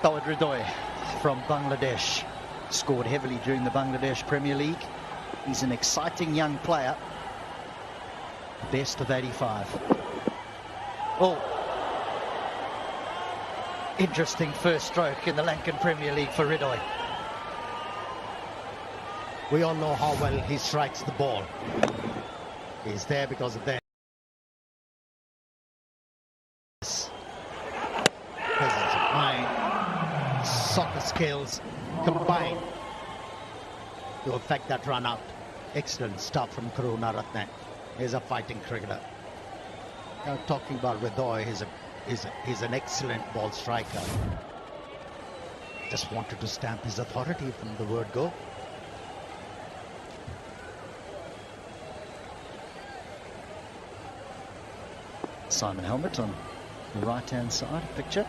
Towhid Hridoy from Bangladesh scored heavily during the Bangladesh Premier League. He's an exciting young player. Best of 85. Oh, interesting first stroke in the Lankan Premier League for Hridoy. We all know how well he strikes the ball. He's there because of that. Presence of mind, soccer skills combined to affect that run out. Excellent stuff from Karunaratne. He's a fighting cricketer. Now, talking about Hridoy, he's an excellent ball striker. Just wanted to stamp his authority from the word go. Simon Helmet on the right-hand side picture.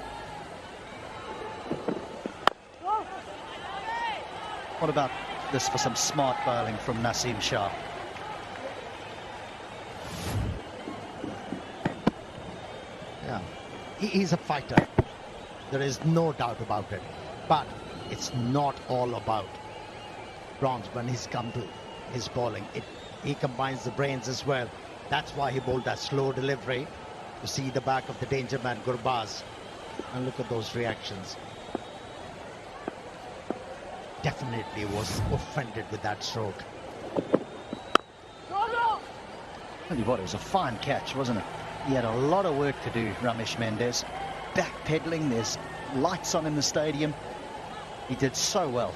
What about this for some smart bowling from Naseem Shah? Yeah, he's a fighter. There is no doubt about it. But it's not all about bronze when he's come to his bowling. He combines the brains as well. That's why he bowled that slow delivery to see the back of the danger man Gurbaz. And look at those reactions. Definitely was offended with that stroke. Tell you what, it was a fine catch, wasn't it? He had a lot of work to do, Ramesh Mendes. Backpedaling, there's lights on in the stadium. He did so well.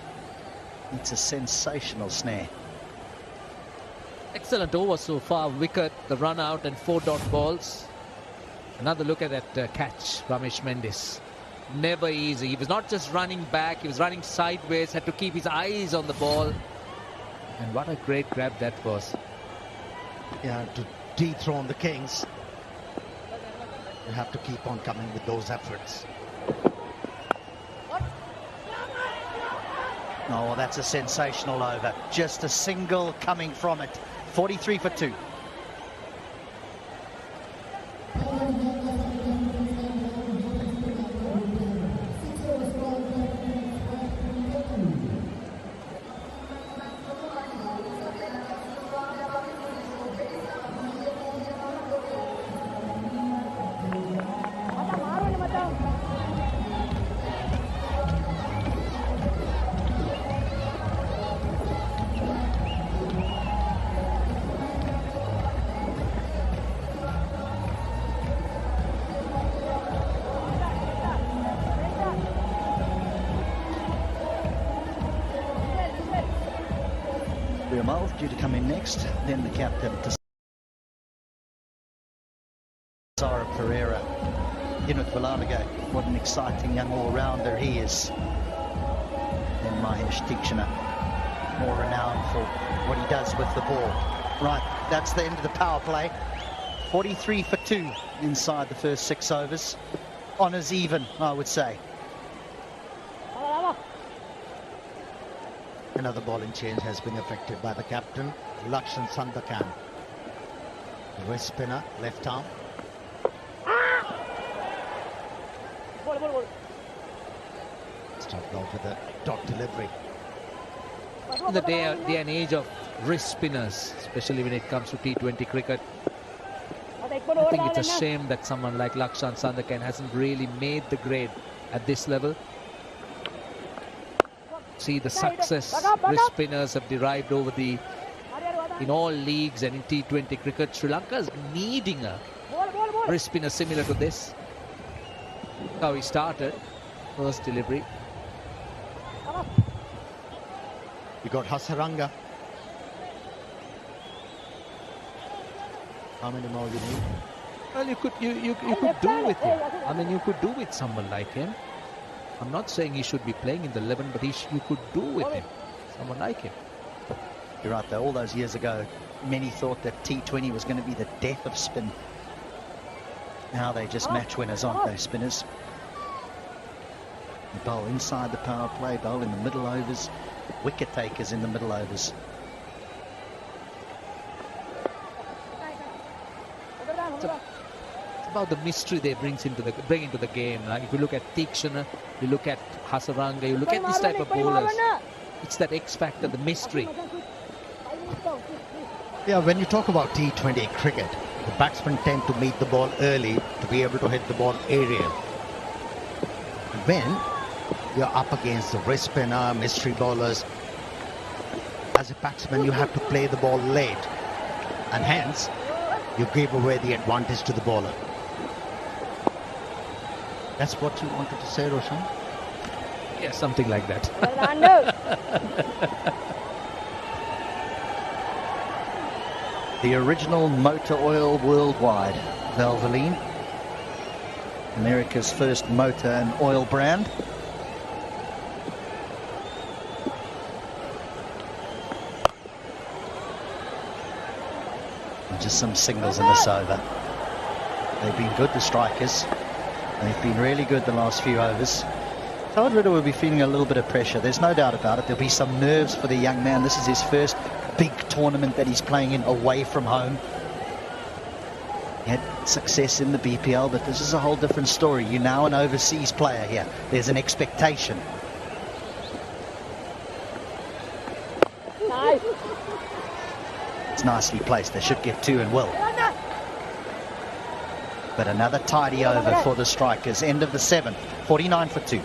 It's a sensational snare. Excellent over so far. Wicket, the run out and 4 dot balls. Another look at that catch, Ramesh Mendes. Never easy. He was not just running back, he was running sideways, had to keep his eyes on the ball. And what a great grab that was. Yeah, to dethrone the Kings. You have to keep on coming with those efforts. Oh, well, that's a sensational over. Just a single coming from it. 43 for 2. Mal due to come in next, then the captain Sara Pereira. Inut Valavaga, what an exciting young all-rounder he is. Then Mahesh Tikshana, more renowned for what he does with the ball. Right, that's the end of the power play. 43 for 2 inside the first 6 overs. Honours even, I would say. Another bowling change has been effected by the captain, Lakshan Sandakan. Wrist spinner, left arm. Started off with a dot delivery. In the day and age of wrist spinners, especially when it comes to T20 cricket, I think it's a shame that someone like Lakshan Sandakan hasn't really made the grade at this level. See the success wrist spinners have derived over in all leagues and in T20 cricket. Sri Lanka is needing a wrist spinner similar to this. How he started. First delivery. You got Hasaranga. How many more you need? Well, you could do with him. I mean, you could do with someone like him. I'm not saying he should be playing in the 11, but you could do with him. Someone like him. You're right, though. All those years ago, many thought that T20 was going to be the death of spin. Now they just match winners, aren't they, spinners? They bowl inside the power play, bowl in the middle overs, wicket takers in the middle overs. It's about the mystery they bring into the game. Like if you look at Tikshana, you look at Hasaranga, you look at this type of bowlers. It's that X factor, the mystery. Yeah, when you talk about T20 cricket, the batsmen tend to meet the ball early to be able to hit the ball aerial. When you're up against the wrist spinner, mystery bowlers, as a batsman you have to play the ball late, and hence you give away the advantage to the bowler. That's what you wanted to say, Roshan? Yeah, something like that. The original motor oil worldwide, Valvoline, America's first motor and oil brand. And just some singles in this over. They've been good, the strikers. They've been really good the last few overs. Towhid Hridoy will be feeling a little bit of pressure. There's no doubt about it. There'll be some nerves for the young man. This is his first big tournament that he's playing in away from home. He had success in the BPL, but this is a whole different story. You're now an overseas player here. There's an expectation. Nice. It's nicely placed. They should get two and will. But another tidy over for the strikers. End of the 7th, 49 for 2.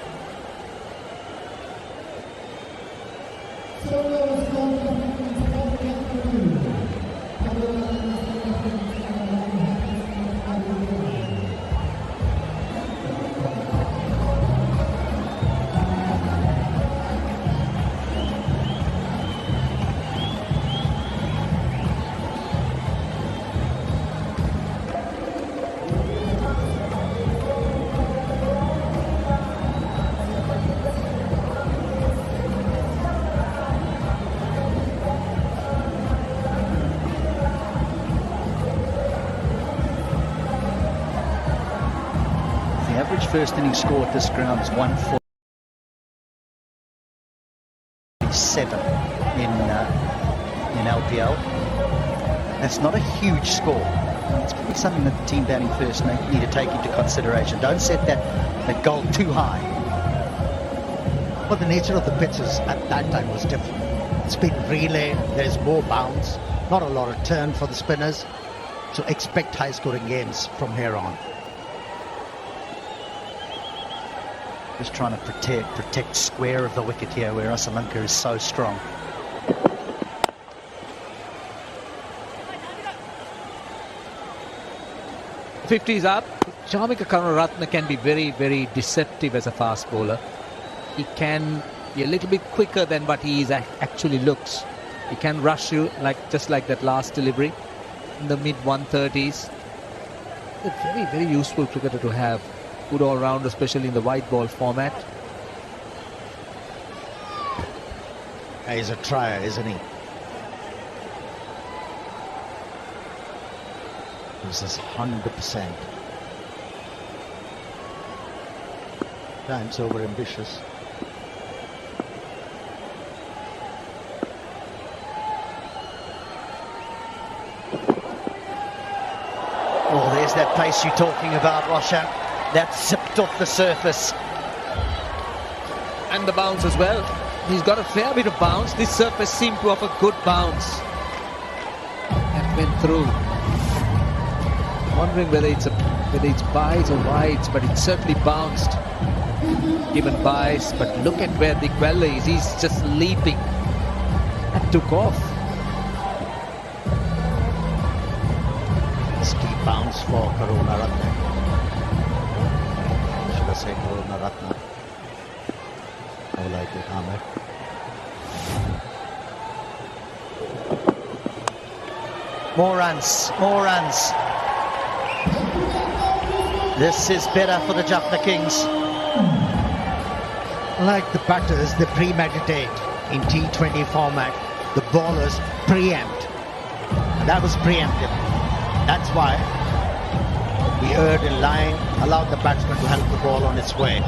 The average first inning score at this ground is 147 in LPL. That's not a huge score. It's probably something that the team batting first need to take into consideration. Don't set that goal too high. But the nature of the pitches at that time was different. Spin relay, there's more bounce, not a lot of turn for the spinners. So expect high scoring games from here on. Just trying to protect square of the wicket here, where Lanka is so strong. '50s up. Shamika Karunaratne can be very, very deceptive as a fast bowler. He can be a little bit quicker than what he actually looks. He can rush you just like that last delivery in the mid 130s. A very, very useful cricketer to have. Good all round, especially in the white ball format. He's a trier, isn't he? This is 100%. Times over ambitious. Oh, there's that pace you're talking about, Roshan. That zipped off the surface. And the bounce as well. He's got a fair bit of bounce. This surface seemed to offer good bounce. And went through. Wondering whether it's byes or wides, but it certainly bounced. Given byes, but look at where the Gwella is. He's just leaping. And took off. Steep bounce for Karunaratne. Should I say Karunaratne? I like it, Ahmed. More runs, more runs. This is better for the Jaffna Kings. Like the batters, they premeditate. In T20 format, the bowlers preempt. And that was preemptive. That's why we erred in line, allowed the batsman to help the ball on its way.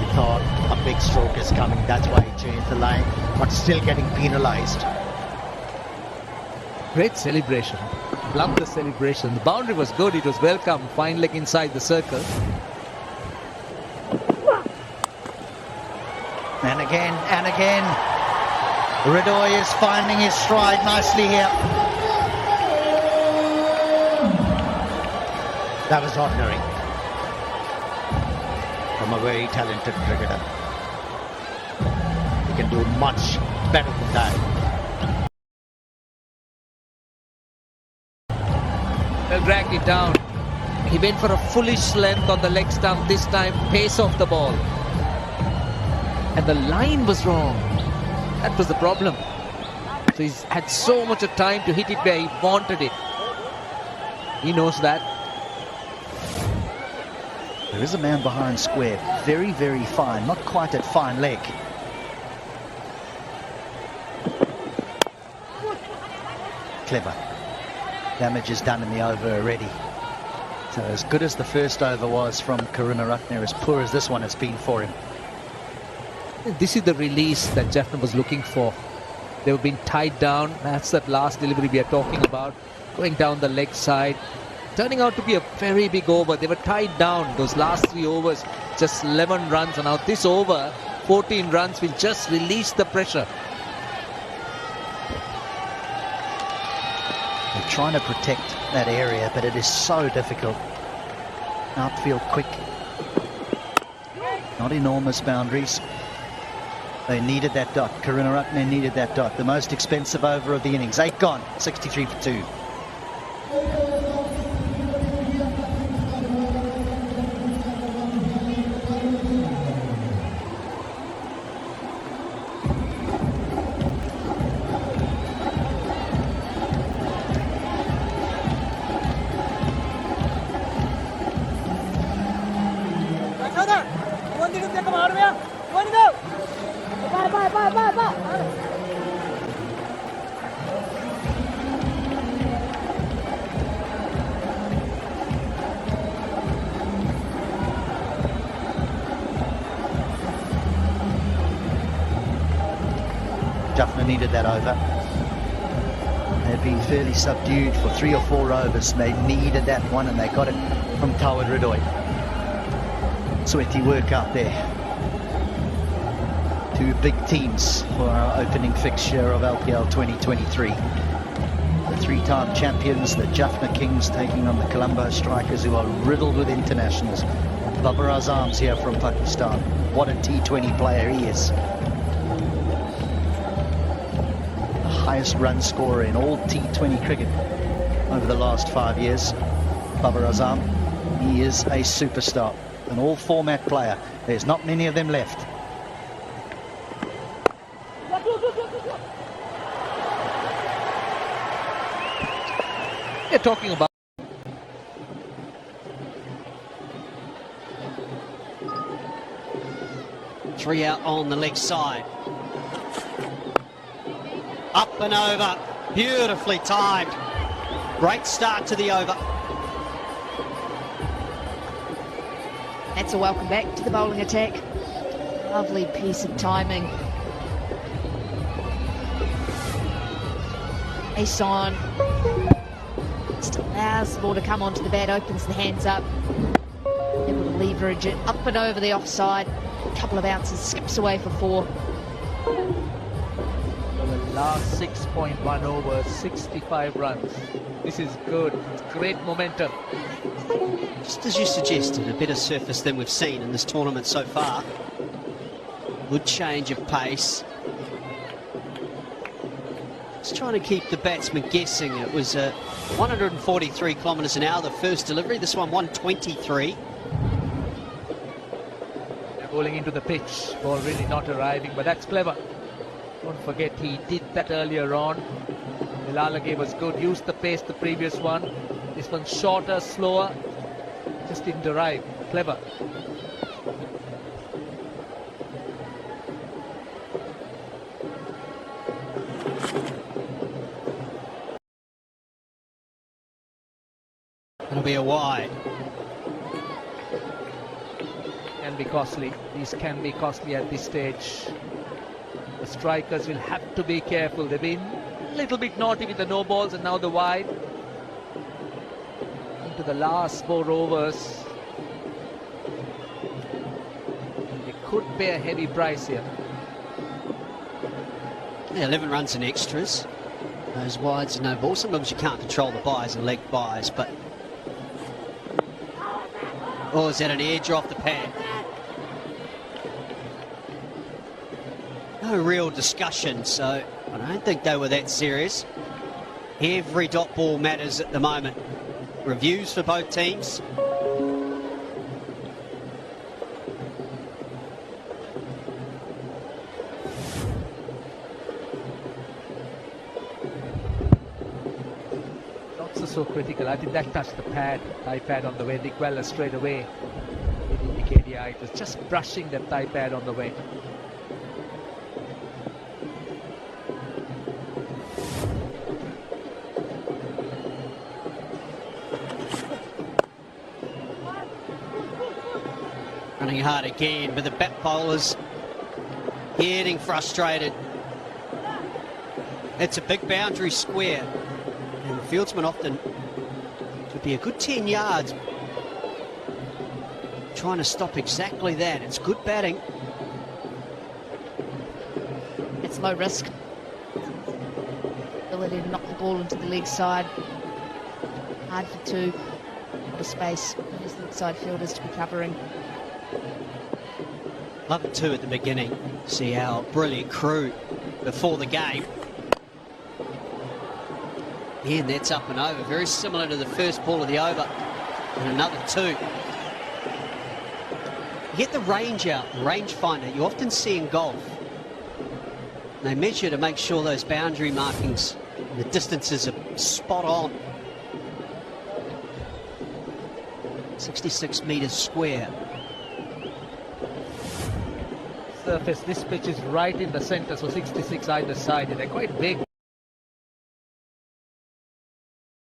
We thought a big stroke is coming, that's why he changed the line, but still getting penalized. Great celebration. Love the celebration. The boundary was good. It was welcome. Fine leg inside the circle. And again, and again. Hridoy is finding his stride nicely here. That was ordinary from a very talented cricketer. He can do much better than that. Well, dragged it down. He went for a foolish length on the leg stump this time. Pace off the ball. And the line was wrong. That was the problem. So he's had so much of time to hit it where he wanted it. He knows that. There is a man behind square. Very, very fine. Not quite at fine leg. Clever. Damage is done in the over already. So as good as the first over was from Karunaratne, as poor as this one has been for him. This is the release that Jaffna was looking for. They were being tied down. That's that last delivery we are talking about. Going down the leg side. Turning out to be a very big over. They were tied down. Those last 3 overs, just 11 runs. And now this over, 14 runs, will just release the pressure. They're trying to protect that area, but it is so difficult. Outfield quick. Not enormous boundaries. They needed that dot. Karunaratne needed that dot. The most expensive over of the innings. 8 gone. 63 for 2. Jaffna needed that over. They've been fairly subdued for 3 or 4 overs. They needed that one and they got it from Towhid Hridoy. Sweaty work out there. 2 big teams for our opening fixture of LPL 2023. The 3-time champions, the Jaffna Kings, taking on the Colombo Strikers, who are riddled with internationals. Babar Azam's here from Pakistan. What a T20 player he is. Highest run scorer in all T20 cricket over the last 5 years. Babar Azam, he is a superstar, an all-format player. There's not many of them left. They're talking about 3 out on the leg side. Up and over, beautifully timed. Great start to the over. That's a welcome back to the bowling attack. Lovely piece of timing. Ace on. Just allows the ball to come onto the bat, opens the hands up. Able to leverage it up and over the offside. A couple of bounces, skips away for 4. the last 6.1 overs, 65 runs. This is good. It's great momentum. Just as you suggested, a better surface than we've seen in this tournament so far. Good change of pace. Just trying to keep the batsman guessing. It was 143 kilometres an hour, the first delivery. This one, 123. They're bowling into the pitch. Ball really not arriving, but that's clever. Don't forget, he did that earlier on. The Lanka was good. Used the pace the previous one. This one's shorter, slower. Just didn't arrive. Clever. It'll be a wide. Can be costly. These can be costly at this stage. The strikers will have to be careful. They've been little bit naughty with the no balls and now the wide. Into the last 4 overs. They could pay a heavy price here. Yeah, 11 runs in extras. Those wides and no balls. Sometimes you can't control the buys and leg buys, but... Oh, is that an edge off the pad? No real discussion, so I don't think they were that serious. Every dot ball matters at the moment. Reviews for both teams. Dots are so critical. I think that touched the pad, thigh pad on the way. Nick Weller straight away did indicate, yeah, it was just brushing that thigh pad on the way. Running hard again, but the bat bowlers getting frustrated. It's a big boundary square, and the fieldsman often could be a good 10 yards trying to stop exactly that. It's good batting. It's low risk. Ability to knock the ball into the leg side. Hard for 2. What a space for his leg side fielders to be covering. Love it too at the beginning. See our brilliant crew before the game. And that's up and over. Very similar to the first ball of the over. And another 2. You get the range out, the range finder. You often see in golf. They measure to make sure those boundary markings, the distances are spot on. 66 metres square. Surface, this pitch is right in the center, so 66 either side, and they're quite big.